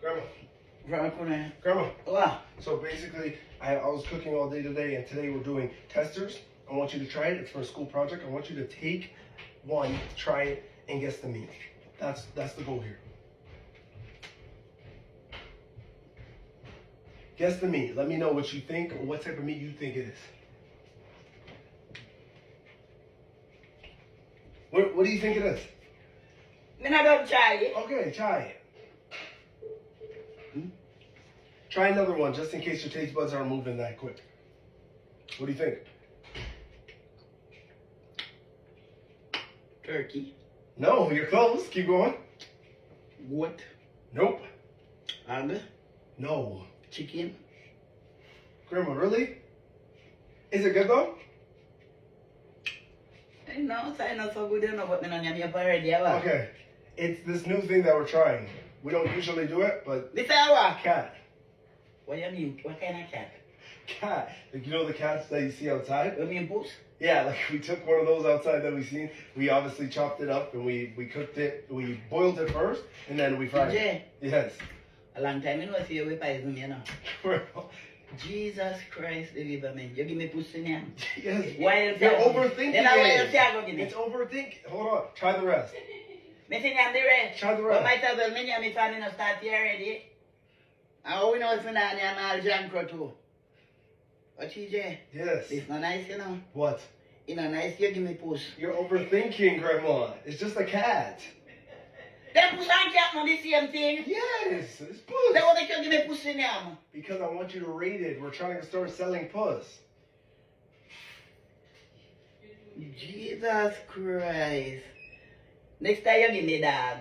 Grandma. What? So basically, I was cooking all day today, and today we're doing testers. I want you to try it. It's for a school project. I want you to take one, try it, and guess the meat. That's the goal here. Guess the meat. Let me know what you think or what type of meat you think it is. What do you think it is? Me not gonna try it. Okay, try it. Try another one just in case your taste buds aren't moving that quick. What do you think? Turkey. No, you're close. Keep going. Goat. Nope. And No. chicken. Grandma, really? Is it good though? I know, so I know so good, you know, but me not have already. Okay. It's this new thing that we're trying. We don't usually do it, but This is what? cat. What do you mean? What kind of cat? Cat. Like, you know the cats that you see outside? You mean puss? Yeah, like we took one of those outside that we seen. We obviously chopped it up and we cooked it. We boiled it first and then we fried it. Yes. A long time, you know, see you with poison, you know. Jesus Christ, deliver me. You give me pussy now. Yes. Why You're overthinking then I it. will say I go give me. It's overthinking. Hold on. Try the rest. Me think I'm the rest. Try the But rest. might as well, me and my family not start here already. And we know it's not and all junk too. What TJ? Yes. It's not nice, you know. What? It's not nice, you give me puss. You're overthinking, Grandma. It's just a cat. Them puss and cat not the same thing. Yes. It's puss. Then what make you give me pussy now? Because I want you to rate it. We're trying to start selling puss. Jesus Christ. Next time you give me dog.